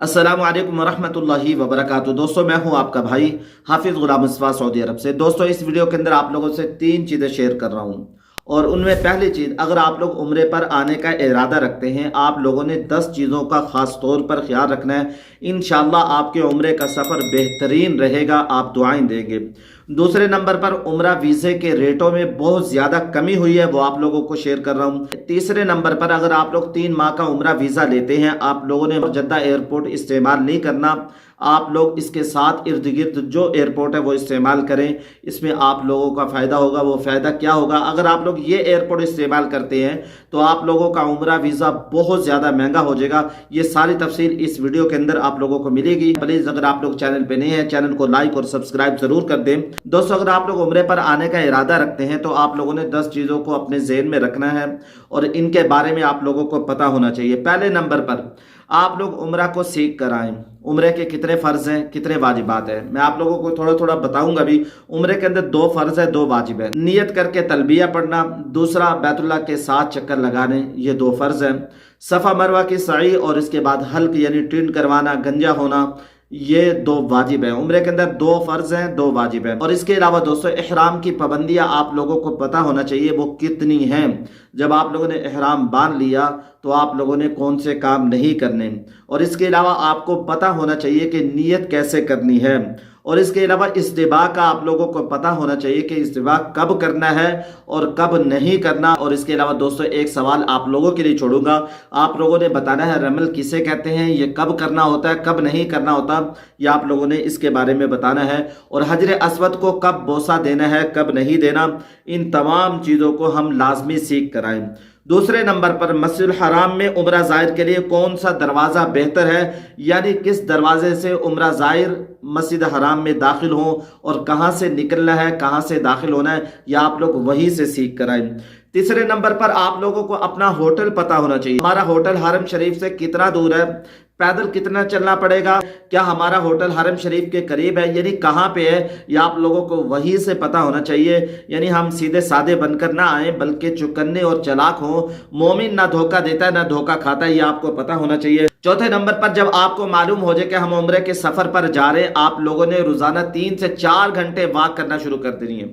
अस्सलामु अलैकुम वरहमतुल्लाहि वबरकातुहू। दोस्तों, मैं हूं आपका भाई हाफिज गुलाम मुस्तफा सऊदी अरब से। दोस्तों, इस वीडियो के अंदर आप लोगों से 3 चीज़ें शेयर कर रहा हूं और उनमें पहली चीज़, अगर आप लोग उम्रे पर आने का इरादा रखते हैं, आप लोगों ने 10 चीज़ों का ख़ास तौर पर ख्याल रखना है। इंशाअल्लाह आपके उम्रे का सफ़र बेहतरीन रहेगा, आप दुआएं देंगे। दूसरे नंबर पर उम्रा वीज़े के रेटों में बहुत ज़्यादा कमी हुई है, वो आप लोगों को शेयर कर रहा हूँ। तीसरे नंबर पर, अगर आप लोग 3 माह का उम्रा वीज़ा लेते हैं, आप लोगों ने जद्दा एयरपोर्ट इस्तेमाल नहीं करना। आप लोग इसके साथ इर्द गिर्द जो एयरपोर्ट है वो इस्तेमाल करें, इसमें आप लोगों का फ़ायदा होगा। वो फ़ायदा क्या होगा? अगर आप लोग ये एयरपोर्ट इस्तेमाल करते हैं तो आप लोगों का उम्रा वीज़ा बहुत ज़्यादा महंगा हो जाएगा। ये सारी तफसील इस वीडियो के अंदर आप लोगों को मिलेगी। प्लीज़ अगर आप लोग चैनल पे नए हैं, चैनल को लाइक और सब्सक्राइब ज़रूर कर दें। दोस्तों, अगर आप लोग उम्रे पर आने का इरादा रखते हैं तो आप लोगों ने 10 चीज़ों को अपने ज़हन में रखना है और इनके बारे में आप लोगों को पता होना चाहिए। पहले नंबर पर, आप लोग उम्रा को सीख कर आएँ। उम्रे के कितने फ़र्ज़ हैं, कितने वाजिबात हैं, मैं आप लोगों को थोड़ा थोड़ा बताऊंगा भी। उम्रे के अंदर 2 फ़र्ज़ है, 2 वाजिब है। नियत करके तलबिया पढ़ना, दूसरा बैतुल्लाह के 7 चक्कर लगाने, ये 2 फ़र्ज़ हैं। सफ़ा मरवा की सई और इसके बाद हल्क यानी टिंड करवाना, गंजा होना, ये 2 वाजिब है। उम्रे के अंदर 2 फ़र्ज़ हैं, 2 वाजिब हैं। और इसके अलावा दोस्तों, इहराम की पाबंदियां आप लोगों को पता होना चाहिए वो कितनी हैं। जब आप लोगों ने इहराम बांध लिया तो आप लोगों ने कौन से काम नहीं करने, और इसके अलावा आपको पता होना चाहिए कि नियत कैसे करनी है। और इसके अलावा इस्तिबा का आप लोगों को पता होना चाहिए कि इस्तिबा कब करना है और कब नहीं करना। और इसके अलावा दोस्तों, एक सवाल आप लोगों के लिए छोड़ूंगा, आप लोगों ने बताना है रमल किसे कहते हैं, ये कब करना होता है, कब नहीं करना होता, ये आप लोगों ने इसके बारे में बताना है। और हजर अस्वद को कब बोसा देना है, कब नहीं देना, इन तमाम चीज़ों को हम लाजमी सीख कर आएँ। दूसरे नंबर पर, मस्जिदुल हराम में उम्रा ज़ायर के लिए कौन सा दरवाज़ा बेहतर है, यानी किस दरवाजे से उम्रा ज़ायर मस्जिद हराम में दाखिल हो और कहाँ से निकलना है, कहाँ से दाखिल होना है, या आप लोग वहीं से सीख कर आए। तीसरे नंबर पर, आप लोगों को अपना होटल पता होना चाहिए। हमारा होटल हरम शरीफ से कितना दूर है, पैदल कितना चलना पड़ेगा, क्या हमारा होटल हरम शरीफ के करीब है, यानी कहाँ पे है, ये आप लोगों को वहीं से पता होना चाहिए। यानी हम सीधे सादे बनकर ना आए, बल्कि चुकन्ने और चालाक हो। मोमिन ना धोखा देता है ना धोखा खाता है, ये आपको पता होना चाहिए। चौथे नंबर पर, जब आपको मालूम हो जाए कि हम उम्रे के सफर पर जा रहे हैं, आप लोगों ने रोजाना 3 से 4 घंटे वॉक करना शुरू कर देनी है।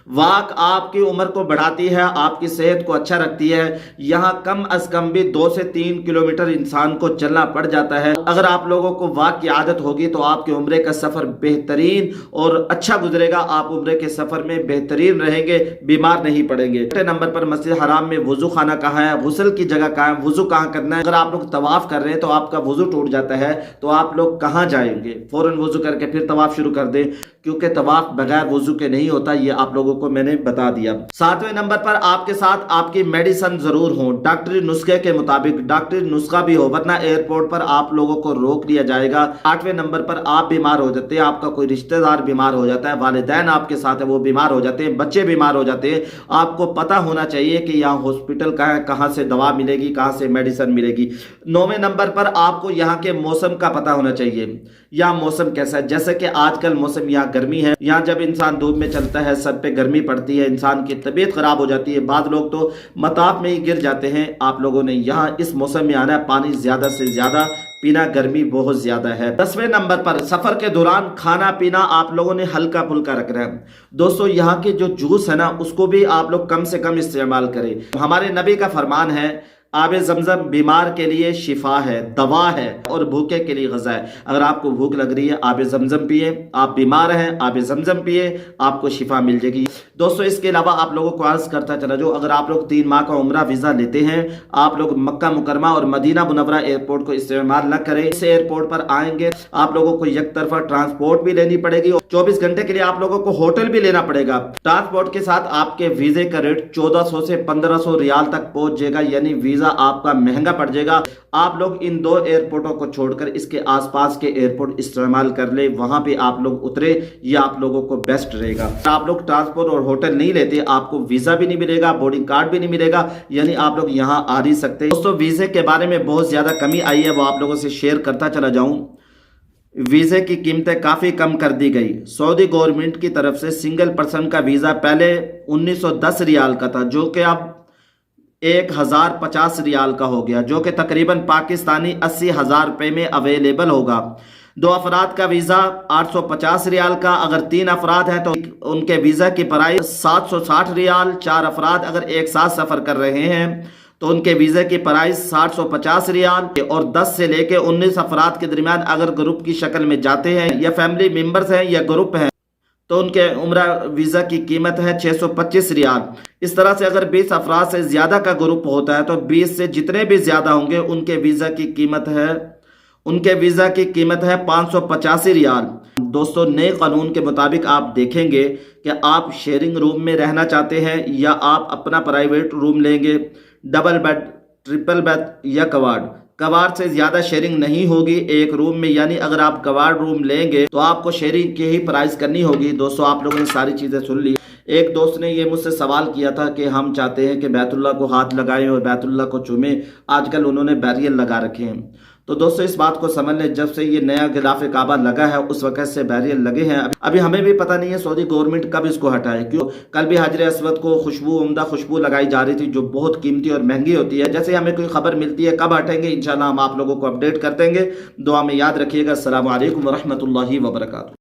वॉक आपकी उम्र को बढ़ाती है, आपकी सेहत को अच्छा रखती है। यहाँ कम अज कम भी 2 से 3 किलोमीटर इंसान को चलना पड़ जाता है। अगर आप लोगों को वॉक की आदत होगी तो आपके उम्रे का सफर बेहतरीन और अच्छा गुजरेगा। आप उम्रे के सफर में बेहतरीन रहेंगे, बीमार नहीं पड़ेंगे। छठे नंबर पर, मस्जिद हराम में वुजू खाना कहाँ है, गुस्ल की जगह कहाँ है, वुजू कहाँ करना है। अगर आप लोग तवाफ कर रहे हैं तो आपका वुजू टूट जाता है, तो आप लोग कहाँ जाएंगे? फौरन वुजू करके फिर तवाफ शुरू कर दें, क्योंकि तवाफ बगैर वुजू के नहीं होता, ये आप लोगों को मैंने बता दिया। 7वें नंबर पर, आपके साथ आपकी मेडिसिन जरूर हो, डॉक्टरी नुस्खे के मुताबिक। डॉक्टरी नुस्खा भी हो, वरना एयरपोर्ट पर आप लोगों को रोक लिया जाएगा। 8वें नंबर पर, आप बीमार हो जाते हैं, आपका कोई रिश्तेदार बीमार हो जाता है, वालिदैन आपके साथ है वो बीमार हो जाते हैं, बच्चे बीमार हो जाते हैं, आपको पता होना चाहिए कि यहाँ हॉस्पिटल कहाँ है, कहाँ से दवा मिलेगी, कहाँ से मेडिसिन मिलेगी। 9वें नंबर पर, आपको यहाँ के मौसम का पता होना चाहिए। यहाँ मौसम कैसा है, जैसे कि आजकल मौसम यहाँ गर्मी है। यहाँ जब इंसान धूप में चलता है, सर पे गर्मी पड़ती है, इंसान की तबीयत खराब हो जाती है, बाद लोग तो मताफ में ही गिर जाते हैं। आप लोगों ने यहाँ इस मौसम में आना है, पानी ज्यादा से ज्यादा पीना, गर्मी बहुत ज्यादा है। 10वें नंबर पर, सफर के दौरान खाना पीना आप लोगों ने हल्का फुल्का रखना है। दोस्तों, यहाँ के जो जूस है ना, उसको भी आप लोग कम से कम इस्तेमाल करें। हमारे नबी का फरमान है, आबे जमजम बीमार के लिए शिफा है, दवा है, और भूखे के लिए गज़ा है। अगर आपको भूख लग रही है, आबे जमजम पिए। आप बीमार हैं, आबे जमजम पिए, आपको शिफा मिल जाएगी। दोस्तों, इसके अलावा आप लोगों को अर्ज करता चला जो, अगर आप लोग 3 माह का उम्रा वीज़ा लेते हैं, आप लोग मक्का मुकरमा और मदीना मुनव्वरा एयरपोर्ट को इस्तेमाल न करें। इस एयरपोर्ट पर आएंगे आप लोगों को एक तरफा ट्रांसपोर्ट भी लेनी पड़ेगी और 24 घंटे के लिए आप लोगों को होटल भी लेना पड़ेगा। ट्रांसपोर्ट के साथ आपके वीजे का रेट 1400 से 1500 रियाल तक पहुंच जाएगा, यानी वीजा आपका महंगा पड़ जाएगा। आप लोग इन 2 एयरपोर्टों को छोड़कर इसके आसपास के एयरपोर्ट इस्तेमाल कर ले, वहां पे आप लोग उतरे, ये आप लोगों को बेस्ट रहेगा। आप लोग ट्रांसपोर्ट और होटल नहीं लेते, आपको वीजा भी नहीं मिलेगा, बोर्डिंग कार्ड भी नहीं मिलेगा, यानी आप लोग यहां आ नहीं सकते। दोस्तों, वीजे के बारे में बहुत ज्यादा कमी आई है, वो आप लोगों से शेयर करता चला जाऊं। वीज़े की कीमतें काफ़ी कम कर दी गई। सऊदी गवर्नमेंट की तरफ से सिंगल पर्सन का वीज़ा पहले 1910 रियाल का था, जो कि अब 1050 रियाल का हो गया, जो कि तकरीबन पाकिस्तानी 80,000 रुपये में अवेलेबल होगा। 2 अफराद का वीज़ा 850 रियाल का, अगर 3 अफराद हैं तो उनके वीज़ा की प्राइस 760 रियाल। 4 अफराद अगर एक साथ सफ़र कर रहे हैं तो उनके वीज़े की प्राइस 750 रियाल। और 10 से लेके 19 अफराद के दरमियान अगर ग्रुप की शक्ल में जाते हैं, या फैमिली मेम्बर्स हैं या ग्रुप हैं, तो उनके उम्रा वीज़ा की कीमत है 625 रियाल। इस तरह से अगर 20 अफराद से ज़्यादा का ग्रुप होता है तो 20 से जितने भी ज़्यादा होंगे उनके वीज़ा की कीमत है 585 रियाल। दोस्तों, नए कानून के मुताबिक आप देखेंगे कि आप शेयरिंग रूम में रहना चाहते हैं या आप अपना प्राइवेट रूम लेंगे, डबल बेड, ट्रिपल बेड या कवाड़ से ज़्यादा शेयरिंग नहीं होगी एक रूम में। यानी अगर आप कवाड़ रूम लेंगे तो आपको शेयरिंग की ही प्राइस करनी होगी। दोस्तों, आप लोगों ने सारी चीज़ें सुन ली। एक दोस्त ने ये मुझसे सवाल किया था कि हम चाहते हैं कि बैतुल्लाह को हाथ लगाएं और बैतुल्लाह को चूमें। आजकल उन्होंने बैरियर लगा रखे हैं। तो दोस्तों, इस बात को समझ लें, जब से ये नया गिलाफ काबा लगा है उस वक्त से बैरियर लगे हैं। अभी हमें भी पता नहीं है सऊदी गवर्नमेंट कब इसको हटाए। क्यों? कल भी हाजरे अस्वद को उम्दा खुशबू लगाई जा रही थी जो बहुत कीमती और महंगी होती है। जैसे हमें कोई खबर मिलती है कब हटेंगे, इंशाल्लाह हम आप लोगों को अपडेट कर देंगे। दुआ में याद रखिएगा। अस्सलामु अलैकुम वरहमतुल्लाहि वबरकातुहू।